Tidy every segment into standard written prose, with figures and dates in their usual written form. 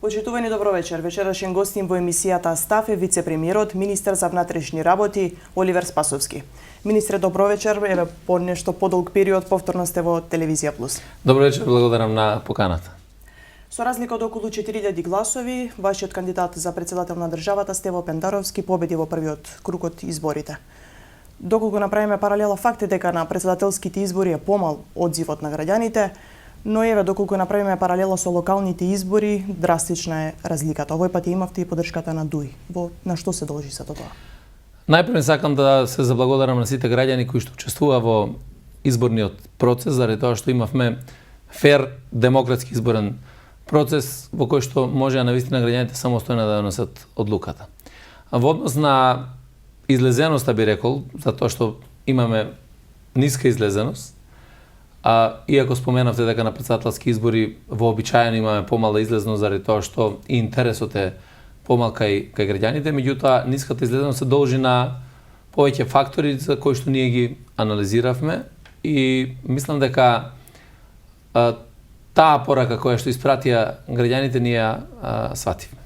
Почитувани добро вечер. Вечерашен гостин во емисијата Став е вице-премиерот, министер за внатрешни работи Оливер Спасовски. Министре, добро вечер. Еве по нешто подолг период повторно сте во Телевизија Плюс. Добро вечер, благодарам на поканата. Со разлика од околу 4000 гласови, вашиот кандидат за председател на државата Стево Пендаровски победи во првиот круг од изборите. Доколку направиме паралела, факт е дека на председателските избори е помал одзивот на граѓаните, но еве доколку направиме паралела со локалните избори, драстична е разликата. Овој пат имавте и поддршката на ДУИ. На што се должи сето тоа? Најпред сакам да се заблагодарам на сите граѓани кои што учествуваа во изборниот процес, заради тоа што имавме фер, демократски изборен процес во кој што може навистина граѓаните самостојно да донесат одлуката. А во однос на излезеноста би рекол, затоа што имаме ниска излезеност, иако споменавте дека на председателски избори вообичаено имаме помала излезност заради тоа што и интересот е помал кај граѓаните, меѓутоа ниската излезеност се должи на повеќе фактори за кои што ние ги анализиравме и мислам дека таа порака која што испратија граѓаните ние ја свативме.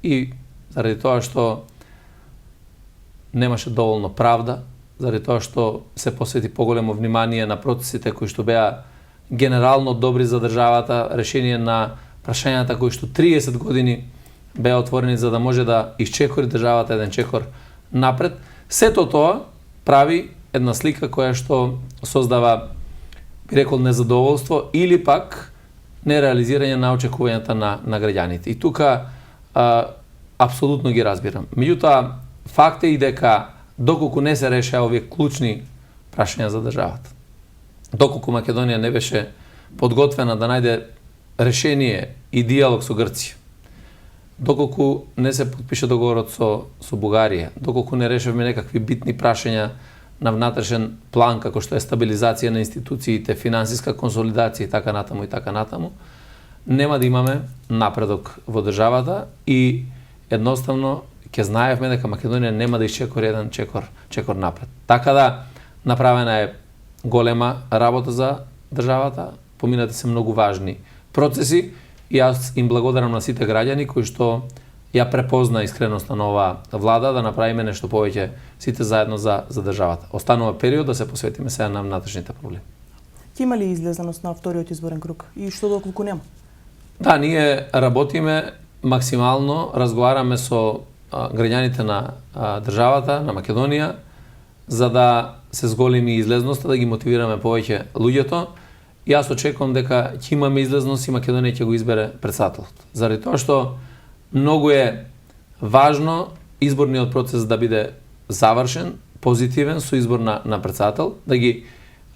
И заради тоа што немаше доволно правда, заради тоа што се посвети поголемо внимание на процесите кои што беа генерално добри за државата, решение на прашањата кои што 30 години беа отворени за да може да исчекори државата еден чекор напред. Сето тоа прави една слика која што создава, би рекол, незадоволство или пак нереализирање на очекувањата на граѓаните. И тука апсолутно ги разбирам. Меѓутоа, факт е и дека доколку не се решаа овие клучни прашања за државата, доколку Македонија не беше подготвена да најде решение и диалог со Грција, доколку не се подпише договорот со Бугарија, доколку не решевме некакви битни прашања на внатрешен план, како што е стабилизација на институциите, финансиска консолидација и така натаму, нема да имаме напредок во државата и едноставно ќе знаевме дека Македонија нема да исчекори еден чекор напред. Така да направена е голема работа за државата, поминати се многу важни процеси и јас им благодарам на сите граѓани кои што ја препозна искреноста на оваа влада да направиме нешто повеќе сите заедно за државата. Останува период да се посветиме сега на внатрешните проблеми. Ќе има ли излезеност на вториот изборен круг и што доколку нема? Да, ние работиме максимално, разговараме со граѓаните на државата, на Македонија, за да се зголеми излезноста, да ги мотивираме повеќе луѓето. Јас очекувам дека ќе имаме излезност и Македонија ќе го избере председателот. Заради тоа што многу е важно изборниот процес да биде завршен, позитивен со избор на председател, да ги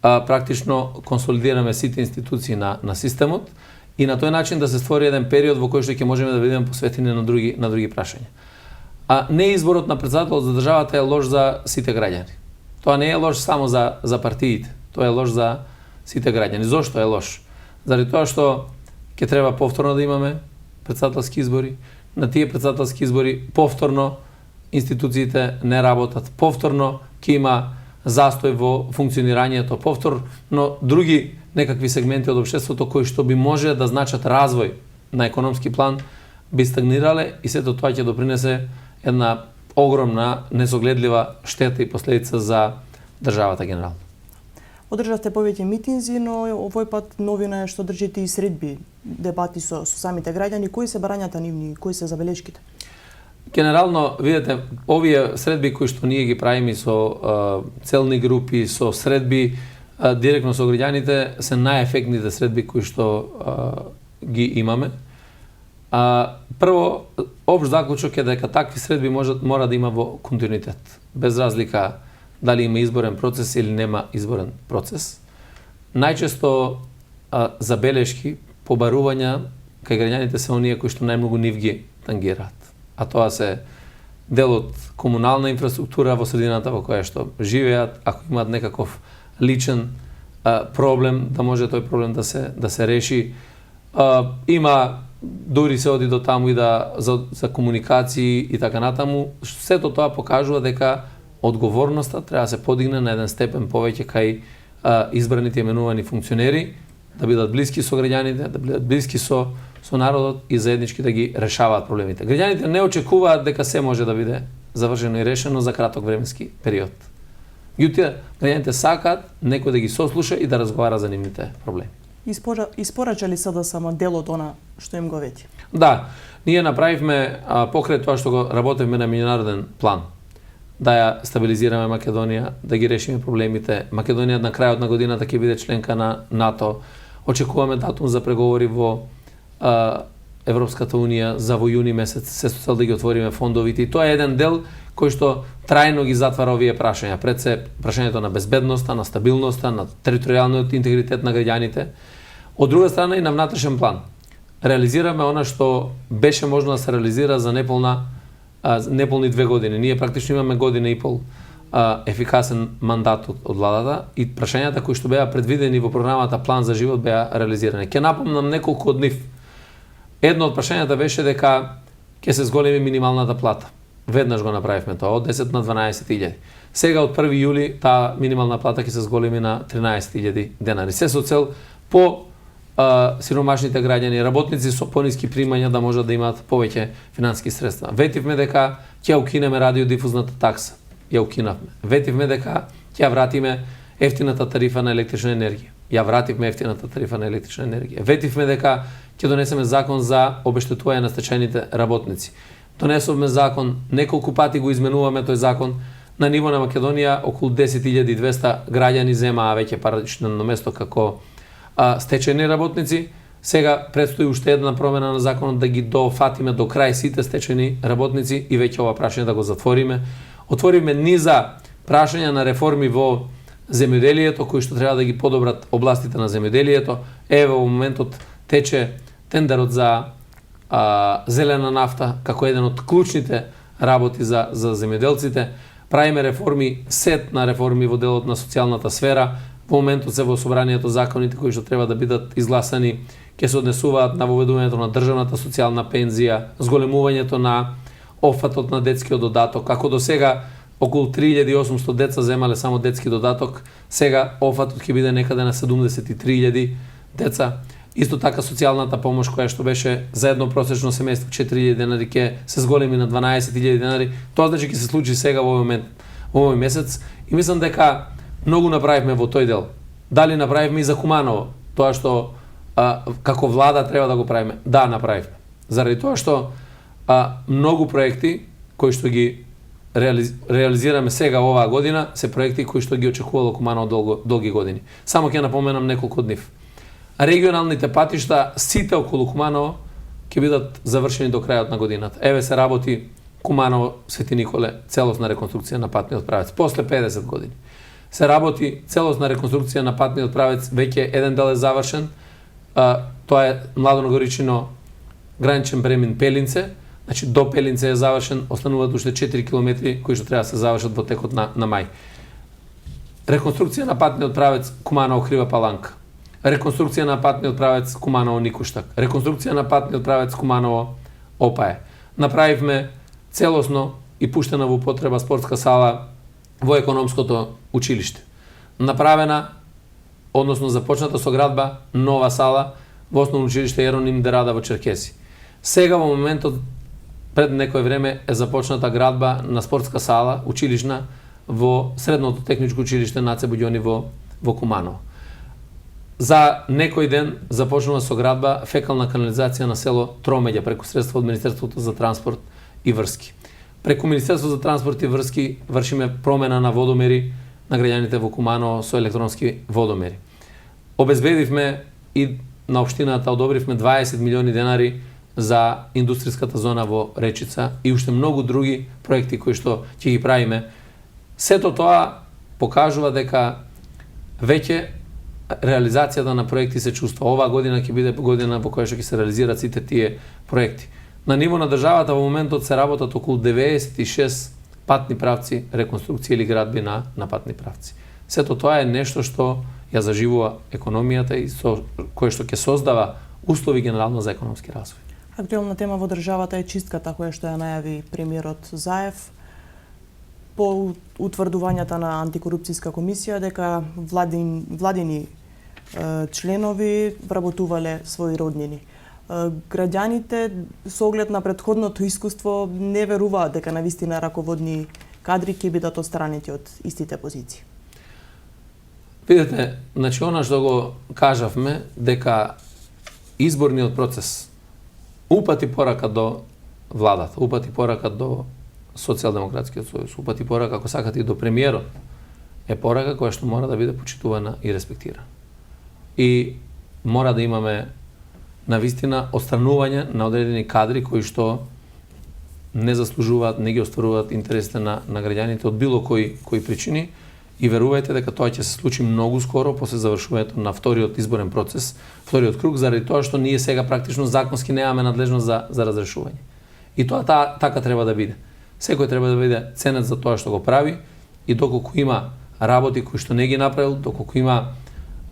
практично консолидираме сите институции на системот и на тој начин да се створи еден период во кој што ќе можеме да бидеме посветени на други прашања. Не изборот на председателот за државата е лош за сите граѓани. Тоа не е лош само за партиите, тоа е лош за сите граѓани. Зошто е лош? Заради тоа што ќе треба повторно да имаме председателски избори. На тие председателски избори повторно институциите не работат, повторно ќе има застој во функционирањето, повторно други некакви сегменти од општеството кои што би може да значат развој на економски план би стагнирале и сето тоа ќе допринесе една огромна, несогледлива штета и последица за државата генерално. Одржавте повеќе митинзи, но овој пат новина е што држите и средби, дебати со самите граѓани. Кои се барањата нивни, кои се забелешките? Генерално, видете, овие средби кои што ние ги правиме со целни групи, со средби директно со граѓаните, се најефектните средби кои што ги имаме. Прво, општ заклучок е дека такви средби мора да има во континуитет, без разлика дали има изборен процес или нема изборен процес. Најчесто забелешки, побарувања кај граѓаните се оние кои што најмногу нив ги тангираат. А тоа се дел од комунална инфраструктура во средината во која што живеат, ако имаат некаков личен проблем, да може тој проблем да се реши. Има дури се оди до таму и за комуникации и така натаму. Сето тоа покажува дека одговорноста треба да се подигне на еден степен повеќе кај избраните именувани функционери, да бидат блиски со граѓаните, да бидат блиски со со народот и заеднички да ги решаваат проблемите. Граѓаните не очекуваат дека се може да биде завршено и решено за краток временски период. Јутија, граѓаните сакаат некој да ги сослуша и да разговара за нивните проблеми. Испорачали СДСМ дел од она што им го вети? Да, ние направивме покрај тоа што го работевме на меѓународен план, да ја стабилизираме Македонија, да ги решиме проблемите. Македонија на крајот на годината ќе биде членка на НАТО. Очекуваме датум за преговори во Европската унија за во јуни месец, се со цел да ги отвориме фондовите. И тоа е еден дел кој што трајно ги затвара овие прашања. Пред се прашањето на безбедноста, на стабилноста, на територијалниот интегритет на граѓаните. Од друга страна и на внатрешен план. Реализираме она што беше можно да се реализира за неполни 2 години. Ние практично имаме година и пол ефикасен мандат од владата и прашањата кои што беа предвидени во програмата План за живот беа реализирани. Ќе напомнам неколку од нив. Едно од прашањата беше дека ќе се зголеми минималната плата. Веднаш го направивме тоа, од 10 на 12.000. Сега од 1 јули таа минимална плата ќе се зголеми на 13.000 денари. Се со цел по сиромашните граѓани, работници со пониски примања да можат да имаат повеќе финансиски средства. Ветивме дека ќе укинеме радиодифузната такса. Ја укинавме. Ветивме дека ќе вратиме ефтината тарифа на електрична енергија. Ја вративме ефтината тарифа на електрична енергија. Ветивме дека ќе донесеме закон за обештетување на стечајните работници. Донесовме закон, неколку пати го изменуваме тој закон. На ниво на Македонија околу 10.200 граѓани земаа веќе парично место како стечајни работници. Сега предстои уште една промена на законот да ги дофатиме до крај сите стечајни работници и веќе ова прашање да го затвориме. Отвориме низа прашања на реформи во земјоделието кои што треба да ги подобрат областите на земјоделието. Ево во моментот тече тендерот за зелена нафта како еден од клучните работи за земјоделците. Правиме реформи, сет на реформи во делот на социјалната сфера. Во моментот се во собранието законите кои што треба да бидат изгласани ќе се однесуваат на воведувањето на државната социјална пензија, зголемувањето на офатот на детскиот додаток. Како до сега околу 3800 деца земале само детски додаток, сега офатот ќе биде некаде на 73.000 деца. Исто така социјалната помош која што беше за едно просечно семејство 4.000 денари ќе се зголеми на 12.000 денари. Тоа значи ќе се случи сега во овој месец и мислам дека многу направивме во тој дел. Дали направивме и за Куманово, тоа што како влада треба да го правиме? Да, направивме. Заради тоа што многу проекти кои што ги реализираме сега оваа година се проекти кои што ги очекувало Куманово долги години. Само ќе напоменам неколку од нив. Регионалните патишта сите околу Куманово ќе бидат завршени до крајот на годината. Еве се работи Куманово Свети Николе целосна реконструкција на патниот правец после 50 години. Се работи целосна реконструкција на патниот правец, веќе еден дел е завршен. Тоа е Младоногоричино граничен премин Пелинце. Значи до Пелинце е завршен, остануваат уште 4 километри кои што треба да се завршат во текот на мај. Реконструкција на патниот правец Куманово Крива Паланка. Реконструкција на патниот правец Куманово Никуштак. Реконструкција на патниот правец Куманово Опае. Направивме целосно и пуштена во употреба спортска сала во економското училиште. Направена, односно започната со градба нова сала во основно училиште Јероним Дерада во Черкеси. Сега во моментот пред некој време е започната градба на спортска сала училишна во средното техничко училиште Наце Буѓони во Куманово. За некој ден започнува со градба фекална канализација на село Тромеѓа преку средства од Министерството за транспорт и врски. Преку Министерството за транспорт и врски вршиме промена на водомери на граѓаните во Куманово со електронски водомери. Обезбедивме и на општината одобривме 20 милиони денари за индустријската зона во Речица и уште многу други проекти кои што ќе ги правиме. Сето тоа покажува дека веќе реализацијата на проекти се чувства. Оваа година ќе биде година во која што ќе се реализираат сите тие проекти. На ниво на државата во моментот се работат околу 96 патни правци, реконструкција или градби на патни правци. Сето тоа е нешто што ја заживува економијата и кое што ќе создава услови генерално за економски развој. Актуелна тема во државата е чистката која што ја најави премиерот Заев по утврдувањата на антикорупцијска комисија дека владини членови вработувале своји роднини. Граѓаните со оглед на претходното искуство не веруваат дека навистина раководни кадри ќе бидат отстранети од истите позиции. Видете, значи она што го кажавме дека изборниот процес упати порака до владата, упати порака до Социјалдемократскиот сојуз, упати порака, ако сакате, и до премиерот, е порака која што мора да биде почитувана и респектирана. И мора да имаме навистина отстранување на одредени кадри кои што не заслужуваат, не ги остваруваат интересите на граѓаните од било кои причини, и верувајте дека тоа ќе се случи многу скоро после завршувањето на вториот изборен процес, вториот круг, заради тоа што ние сега практично законски немаме надлежност за разрешување. И тоа така треба да биде. Секој треба да биде ценет за тоа што го прави, и доколку има работи кои што не ги направил, доколку има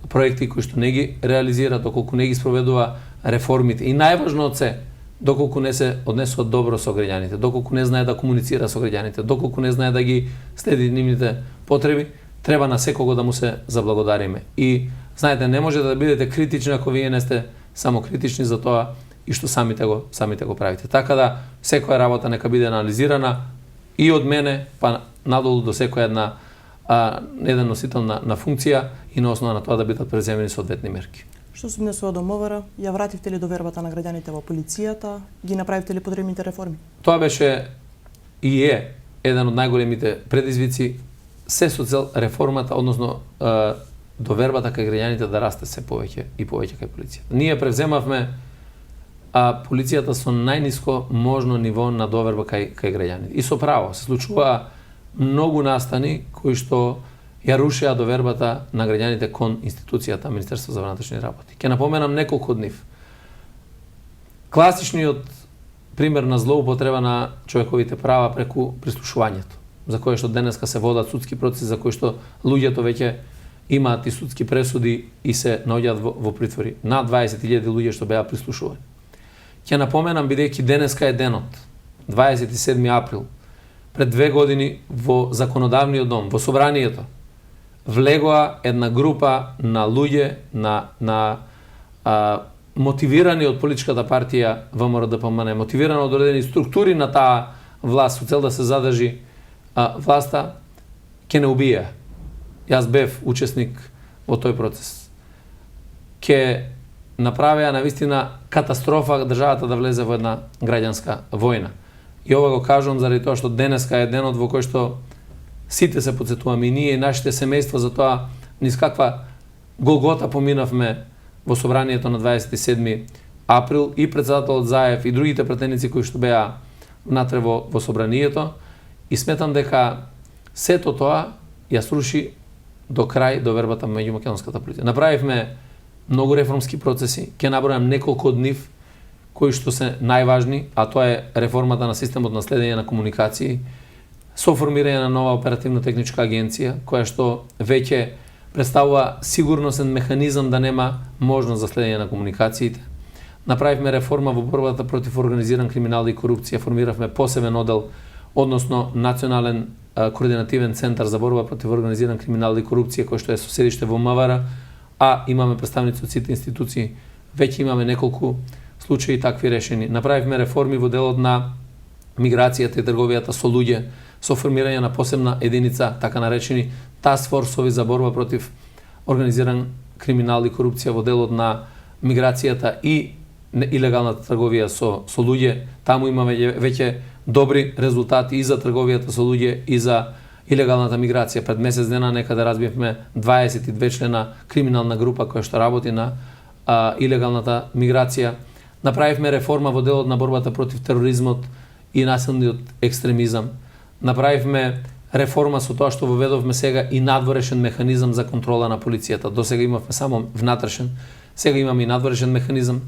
проекти кои што не ги реализира, доколку не ги спроведува реформите, и најважно од се, доколку не се однесува добро со граѓаните, доколку не знае да комуницира со граѓаните, доколку не знае да ги следи нивните потреби, треба на секого да му се заблагодариме. И знаете, не може да бидете критични ако вие не сте само критични за тоа и што самите го правите. Така да секоја работа нека биде анализирана и од мене па надолу до секоја еден носител на функција, и на основа на тоа да бидат преземени соодветни мерки. Што се однесува до МВР, ја вративте ли довербата на граѓаните во полицијата, ги направивте ли потребните реформи? Тоа беше и е еден од најголемите предизвици, се со цел реформата, односно довербата кај граѓаните да расте се повеќе и повеќе кај полицијата. Ние превземавме полицијата со најниско можно ниво на доверба кај граѓаните. И со право се случува многу настани кои што ја рушеа довербата на граѓаните кон институцијата Министерство за внатрешни работи. Ќе напоменам неколку од нив. Класичниот пример на злоупотреба на човековите права преку прислушувањето, за кое што денеска се водат судски процеси, за кои што луѓето веќе имаат и судски пресуди и се наоѓаат во притвори. Над 20.000 луѓе што беа прислушувани. Ќе напоменам, бидејќи денеска е денот, 27 април, пред 2 години во Законодавниот дом, во Собранието, влегоа една група на луѓе, на мотивирани од политичката партија ВМРО-ДПМН, мотивирани од одредени структури на таа власт, со цел да се задржи власта, ќе не убија. Јас бев учесник во тој процес. Ќе направеа навистина катастрофа државата да влезе во една граѓанска војна. И ова го кажувам заради тоа што денеска е денот во кој што сите се потсетуваме, и ние и нашите семејства, за тоа низ каква голгота поминавме во Собранието на 27 април, и председателот Заев и другите пратеници кои што беа внатре во Собранието, и сметам дека сето тоа ја сруши до крај довербата меѓу македонската полиција. Направивме многу реформски процеси, ќе набројам неколку од нив кои што се најважни, а тоа е реформата на системот на следење на комуникации, со формирање на нова оперативно-техничка агенција, која што веќе представува сигурносен механизам да нема можност за следење на комуникациите. Направивме реформа во борбата против организиран криминал и корупција, формиравме посебен одел, односно Национален координативен центар за борба против организиран криминал и корупција, кој што е со седиште во МВР, а имаме представници од сите институции. Веќе имаме неколку случаи такви решени. Направивме реформи во делот на миграцијата и трговијата со луѓе, со формирање на посебна единица, така наречени task force-ови за борба против организиран криминал и корупција во делот на миграцијата и илегалната трговија со луѓе. Таму имаме веќе добри резултати и за трговијата со луѓе и за илегалната миграција. Пред месец дена некаде разбивме 22 члена криминална група која што работи на илегалната миграција. Направивме реформа во делот на борбата против тероризмот и насилниот екстремизам. Направивме реформа со тоа што воведовме сега и надворешен механизам за контрола на полицијата. До сега имавме само внатрешен, сега имаме и надворешен механизам.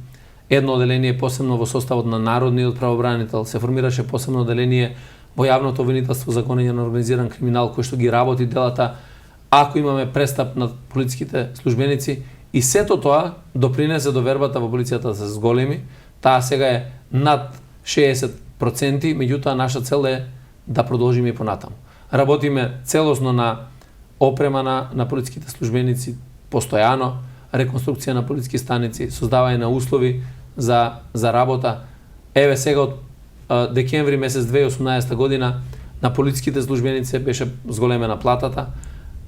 Едно оделение посебно во составот на Народниот правобранител, се формираше посебно оделение во јавното обвинителство за гонење на организиран криминал, кој што ги работи делата ако имаме престап на полициските службеници, и сето тоа допринесе до вербата во полицијата да се зголеми. Таа сега е над 60%, меѓутоа наша цел е да продолжиме и понатаму. Работиме целосно на опрема на полициските службеници, постојано, реконструкција на полициски станици, создавање на услови за работа. Еве сега од декември месец 2018 година на полициските службеници беше зголемена платата.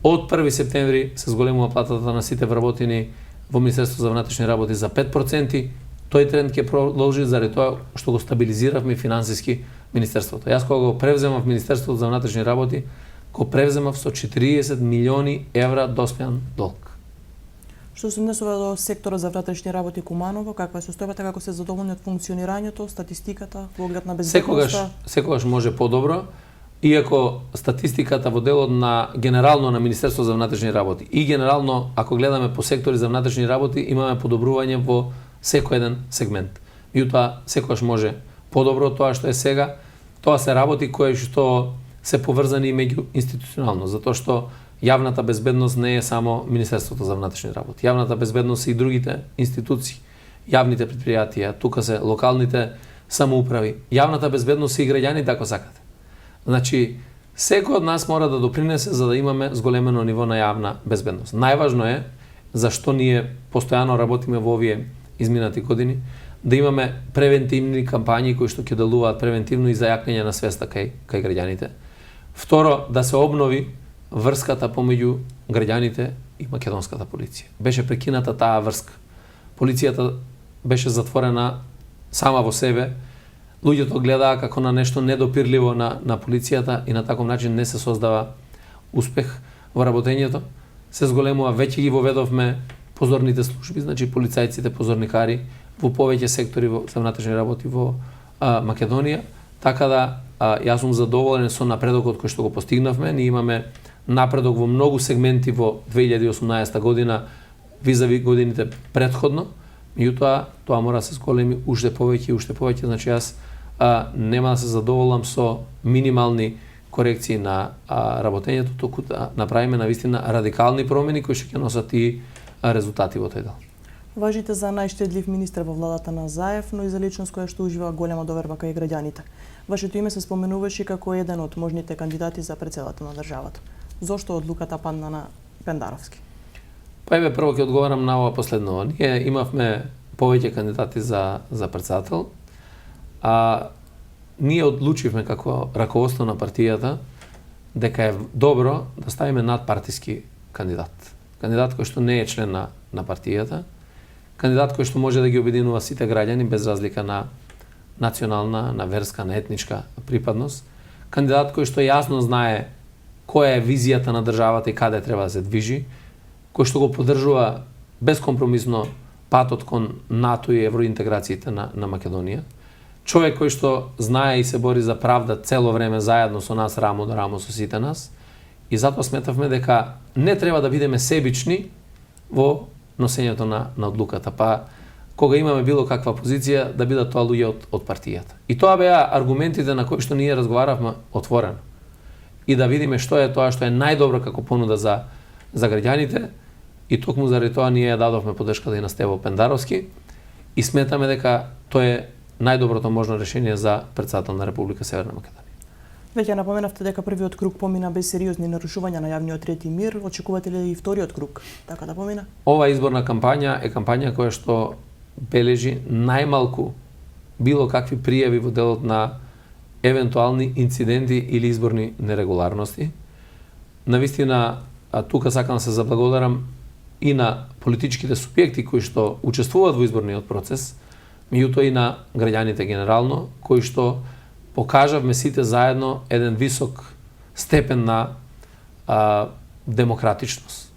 Од 1 септември се зголемува платата на сите вработени во Министерството за внатрешни работи за 5%. Тој тренд ќе продолжи заради тоа што го стабилизиравме финансиски Министерството. Јас кога го превземав Министерството за внатрешни работи, го превземав со 40 милиони евра доспеан долг. Што се однесува до секторот за внатрешни работи Куманово, каква е состојбата, како се задоволни од функционирањето, статистиката, во оглед на безбедноста? Секогаш може подобро, иако статистиката во делот на генерално на Министерство за внатрешни работи и генерално ако гледаме по сектори за внатрешни работи имаме подобрување во секој еден сегмент. Меѓутоа секогаш може подобро од тоа што е сега. Тоа се работи кои што се поврзани меѓу институционално, затоа што јавната безбедност не е само Министерството за внатрешни работи. Јавната безбедност се и другите институции, јавните предпријатија, тука се локалните самоуправи. Јавната безбедност се и граѓаните ако сакате. Значи, секој од нас мора да допринесе за да имаме зголемено ниво на јавна безбедност. Најважно е зашто ние постојано работиме во овие изминати години, да имаме превентивни кампањи кои што ќе делуваат превентивно и за јакнење на свеста кај граѓаните. Второ, да се обнови врската помеѓу граѓаните и македонската полиција. Беше прекината таа врска. Полицијата беше затворена сама во себе. Луѓето гледаа како на нешто недопирливо на полицијата и на таков начин не се создава успех во работењето. Се зголемува, веќе ги воведовме позорните служби, значи полицајците, позорникари во повеќе сектори за внатрешни работи во Македонија, така да јас сум задоволен со напредокот кој што го постигнавме. Ние имаме напредок во многу сегменти во 2018 година визави годините претходно, меѓутоа тоа мора да се зголеми уште повеќе и уште повеќе, значи јас нема да се задоволам со минимални корекции на работењето, току да направиме навистина радикални промени кои што ќе носат и резултати во тој дел. Важите за најштедлив министер во владата на Заев, но и за личност која што ужива голема доверба кај граѓаните. Вашето име се споменуваше како еден од можните кандидати за претседател на државата. Зошто одлуката падна на Пендаровски? Па еве прво ќе одговарам на ова последно. Ние имавме повеќе кандидати за претседател, ние одлучивме како раководство на партијата дека е добро да ставиме надпартиски кандидат. Кандидат кој што не е член на партијата, кандидат кој што може да ги обединува сите граѓани без разлика на национална, на верска, на етничка припадност, кандидат кој што јасно знае која е визијата на државата и каде треба да се движи, кој што го поддржува безкомпромисно патот кон НАТО и евроинтеграциите на Македонија, човек кој што знае и се бори за правда цело време заедно со нас, рамо до рамо со сите нас, и затоа сметавме дека не треба да бидеме себични во носењето на одлуката, па кога имаме било каква позиција да бидат тоа луѓе од партијата. И тоа беа аргументите на кои што ние разговаравме отворено. И да видиме што е тоа што е најдобро како понуда за граѓаните, и токму заради тоа ние ја дадовме поддршката и на Стево Пендаровски и сметаме дека тоа е најдоброто можно решение за претседател на Република Северна Македонија. Веќе напоменавте дека првиот круг помина без сериозни нарушувања на јавниот ред и мир. Очекувате ли и вториот круг така да помина? Ова изборна кампања е кампања која што бележи најмалку било какви пријави во делот на евентуални инциденти или изборни нерегуларности. Навистина, тука сакам да се заблагодарам и на политичките субјекти кои што учествуваат во изборниот процес, меѓутоа и на граѓаните генерално, кои што покажавме сите заедно еден висок степен на демократичност.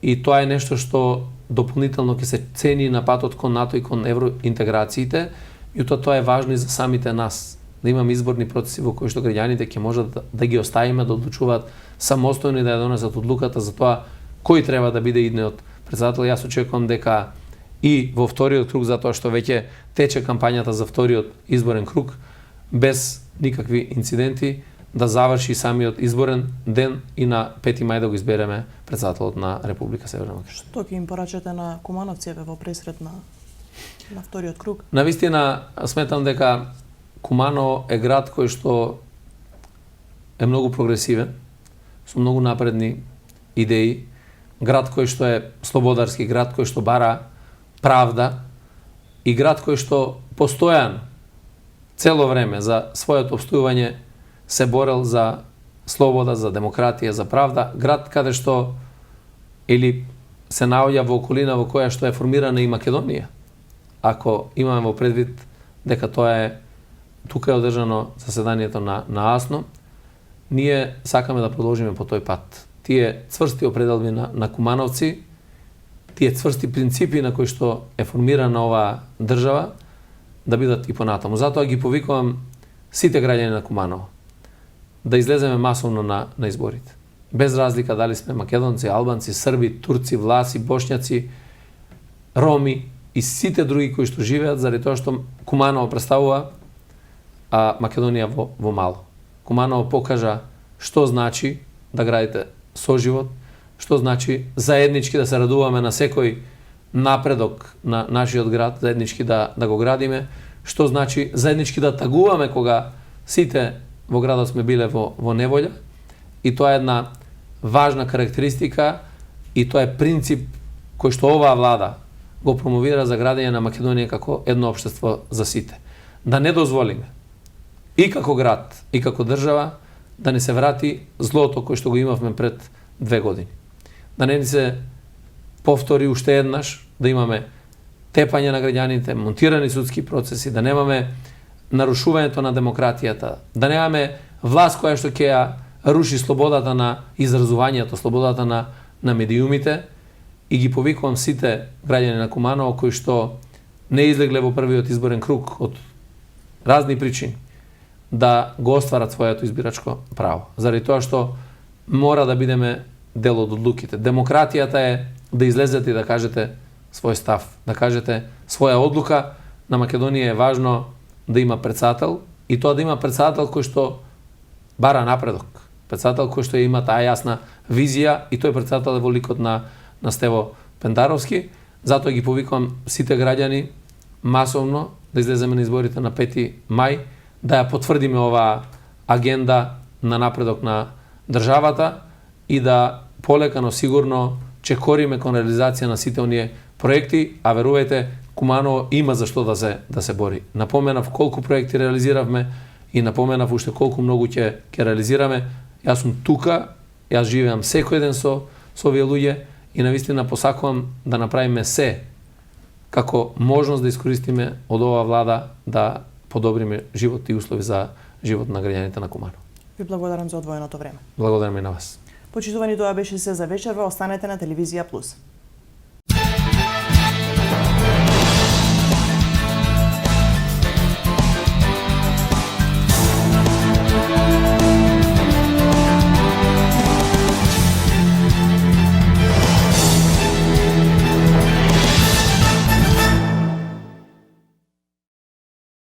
И тоа е нешто што дополнително ќе се цени на патот кон НАТО и кон евроинтеграциите, и тоа е важно и за самите нас, да имаме изборни процеси во кои што граѓаните ќе можат да ги оставиме да одлучуваат самостојно и да ја донесат одлуката за тоа кој треба да биде идниот претседател. Јас очекувам дека и во вториот круг, затоа што веќе тече кампањата за вториот изборен круг, без никакви инциденти, да заврши самиот изборен ден и на 5 мај да го избереме претседателот на Република Северна Македонија. Што ќе им порачате на кумановците во пресрет на вториот круг? Навистина сметам дека Куманово е град кој што е многу прогресивен, со многу напредни идеи, град кој што е слободарски, град кој што бара правда, и град кој што постојано цело време за своето обстојување се борел за слобода, за демократија, за правда, град каде што или се наоѓа во околина во која што е формирана и Македонија. Ако имаме во предвид дека тоа е тука е одржано заседанието на АСНО, ние сакаме да продолжиме по тој пат. Тие цврсти определби на кумановци, тие цврсти принципи на кои што е формирана оваа држава, да бидат и понатаму. Затоа ги повикувам сите граѓани на Куманово да излеземе масовно на изборите. Без разлика дали сме македонци, албанци, срби, турци, власи, бошњаци, роми и сите други кои што живеат, заради тоа што Куманово представува Македонија во мало. Куманово покажа што значи да градите соживот, што значи заеднички да се радуваме на секој напредок на нашиот град, заеднички да го градиме, што значи заеднички да тагуваме кога сите во градот сме биле во неволја, и тоа е една важна карактеристика и тоа е принцип кој што оваа влада го промовира за градење на Македонија како едно општество за сите. Да не дозволиме и како град, и како држава да не се врати злото кој што го имавме пред 2 години. Да не ни се повтори уште еднаш, да имаме тепање на граѓаните, монтирани судски процеси, да немаме нарушувањето на демократијата, да немаме власт која што ќе ја руши слободата на изразувањето, слободата на медиумите, и ги повикувам сите граѓани на Куманово кои што не излегле во првиот изборен круг од разни причини, да го остварат своето избирачко право. Заради тоа што мора да бидеме дел од одлуките. Демократијата е да излезете и да кажете свој став, да кажете своја одлука. На Македонија е важно да има председател, и тоа да има председател кој што бара напредок. Председател кој што има таа јасна визија, и тој председател е во ликот на Стево Пендаровски. Затоа ги повикувам сите граѓани масовно да излеземе на изборите на 5 мај, да ја потврдиме оваа агенда на напредок на државата и да полека, но сигурно чекориме кон реализација на сите оние проекти, а верувајте, Куманово има за што да се бори. Напоменав колку проекти реализиравме и напоменав уште колку многу ќе реализираме. Јас сум тука, јас живеам секој ден со овие луѓе и навистина посакувам да направиме се како можност да искористиме од оваа влада да подобриме живот и услови за живот на граѓаните на Куманово. Ви благодарам за одвоеното време. Благодарам и на вас. Почитувани, тоа беше се за вечерва. Останете на Телевизија Плюс.